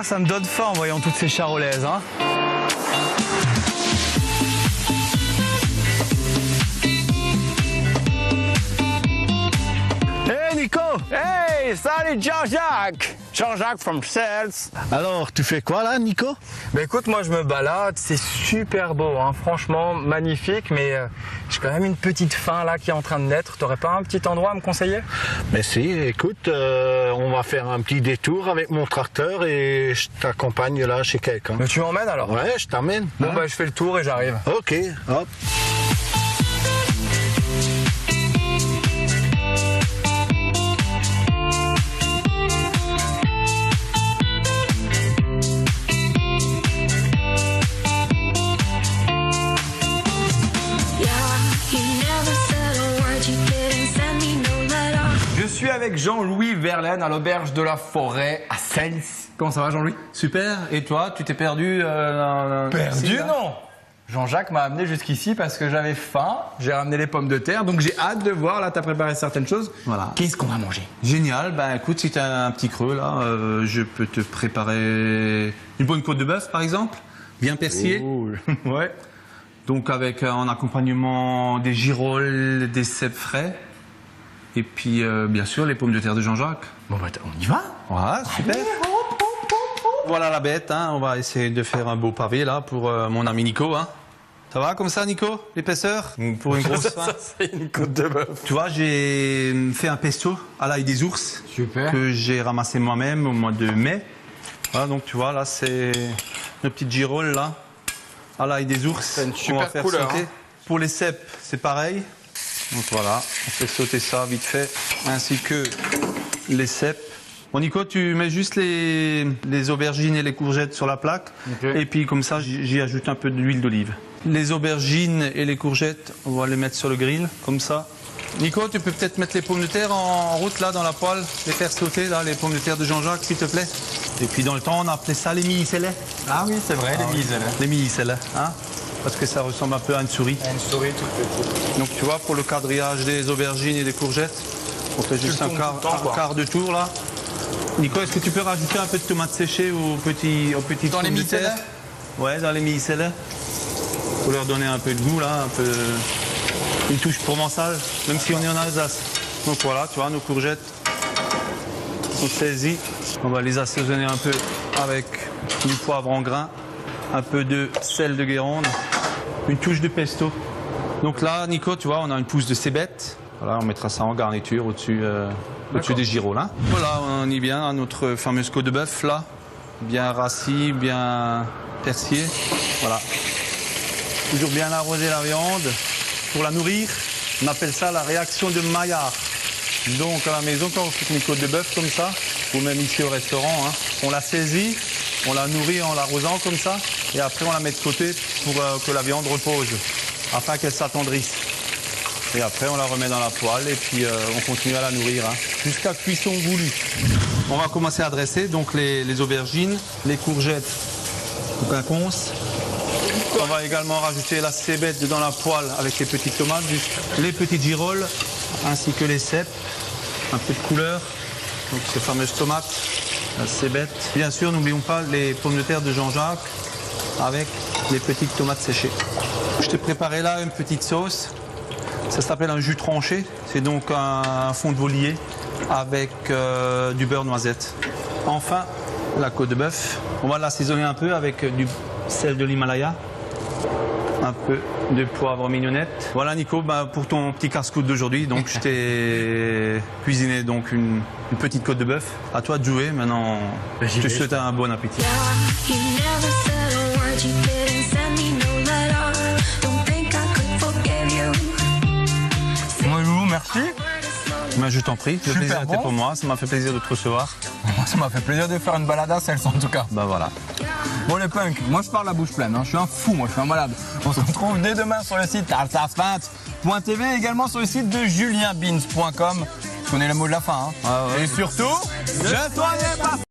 ça me donne faim en voyant toutes ces charolaises, hein. Hey Nico! Hey, salut Jean-Jacques! Jean-Jacques from Sales. Alors, tu fais quoi là, Nico? Bah écoute, moi je me balade, c'est super beau, hein. Franchement magnifique, mais j'ai quand même une petite faim là qui est en train de naître. T'aurais pas un petit endroit à me conseiller? Mais si, écoute, on va faire un petit détour avec mon tracteur et je t'accompagne là chez quelqu'un. Mais tu m'emmènes alors? Ouais, je t'emmène. Bon hein. bah je fais le tour et j'arrive. Ok, hop. Je suis avec Jean-Louis Verlaine à l'auberge de la Forêt à Sels. Comment ça va Jean-Louis? Super, et toi, tu t'es perdu Perdu ici, là non. Jean-Jacques m'a amené jusqu'ici parce que j'avais faim, j'ai ramené les pommes de terre, donc j'ai hâte de voir, là t'as préparé certaines choses. Voilà. Qu'est-ce qu'on va manger? Génial, ben écoute, si t'as un petit creux là, je peux te préparer une bonne côte de bœuf par exemple, bien persillée. Ouais. Donc avec en accompagnement des girolles, des cèpes frais, et puis bien sûr les pommes de terre de Jean-Jacques. Bon bah on y va. Voilà, super. Voilà la bête, hein. On va essayer de faire un beau pavé là pour mon ami Nico. Hein. Ça va comme ça Nico? L'épaisseur? Pour une grosse faim. Ça c'est une côte de bœuf. Tu vois, j'ai fait un pesto à l'ail des ours. Super. Que j'ai ramassé moi-même au mois de mai. Voilà, donc tu vois, là c'est nos petites girolles là, à l'ail des ours. C'est une super qu'on va faire couleur, sauter. hein. Pour les cèpes, c'est pareil. Donc voilà, on fait sauter ça vite fait, ainsi que les cèpes. Bon Nico, tu mets juste les aubergines et les courgettes sur la plaque, Okay. et puis comme ça j'y ajoute un peu d'huile d'olive. Les aubergines et les courgettes, on va les mettre sur le grill, comme ça. Nico, tu peux peut-être mettre les pommes de terre en route là dans la poêle, les faire sauter là, les pommes de terre de Jean-Jacques s'il te plaît. Et puis dans le temps on appelait ça les micelets. Ah oui c'est vrai, les mises là. Les micelets, hein, parce que ça ressemble un peu à une souris. Une souris toute petite. Donc tu vois, pour le quadrillage des aubergines et des courgettes, on fait juste un tournes tout le temps, quoi. quart de tour là. Nico, est-ce que tu peux rajouter un peu de tomates séchées aux petites Dans les pommes de terre? micelets? Ouais, dans les micelets. Pour leur donner un peu de goût là, un peu une touche provençale, même si on est en Alsace. Donc voilà, tu vois, nos courgettes sont saisies. On va les assaisonner un peu avec du poivre en grains, un peu de sel de Guérande, une touche de pesto. Donc là, Nico, tu vois, on a une pousse de cébette. Voilà, on mettra ça en garniture au-dessus des girolles. Hein. Voilà, on y vient à notre fameuse côte de bœuf là, bien rassis, bien persillée. Voilà. Toujours bien arroser la viande pour la nourrir. On appelle ça la réaction de Maillard. Donc à la maison, quand on fait une côte de bœuf comme ça, ou même ici au restaurant, hein, on la saisit, on la nourrit en l'arrosant comme ça, et après on la met de côté pour que la viande repose, afin qu'elle s'attendrisse. Et après on la remet dans la poêle et puis on continue à la nourrir hein, jusqu'à cuisson voulue. On va commencer à dresser donc les aubergines, les courgettes au quinconce. On va également rajouter la cébette dans la poêle avec les petites tomates, les petites girolles ainsi que les cèpes, un peu de couleur, donc ces fameuses tomates, la cébette. Bien sûr, n'oublions pas les pommes de terre de Jean-Jacques avec les petites tomates séchées. Je t'ai préparé là une petite sauce, ça s'appelle un jus tranché, c'est donc un fond de volailler avec du beurre noisette. Enfin, la côte de bœuf, on va l'assaisonner un peu avec du sel de l'Himalaya, un peu de poivre mignonnette. Voilà Nico, bah, pour ton petit casse-croûte d'aujourd'hui, donc je t'ai cuisiné donc une petite côte de bœuf. À toi de jouer, maintenant je te souhaite un bon appétit. Moi Loulou, merci. Ben, je t'en prie, le Super plaisir était bon. pour moi, ça m'a fait plaisir de te recevoir. Moi ça m'a fait plaisir de faire une balade à Sels en tout cas. Bah voilà. Bon les punks, moi je parle la bouche pleine, hein. Je suis un fou, moi je suis un malade. On se retrouve dès demain sur le site alsacefat.tv et également sur le site de julienbeans.com. Je connais le mot de la fin. Hein. Ah ouais. Et surtout, je soignais pas.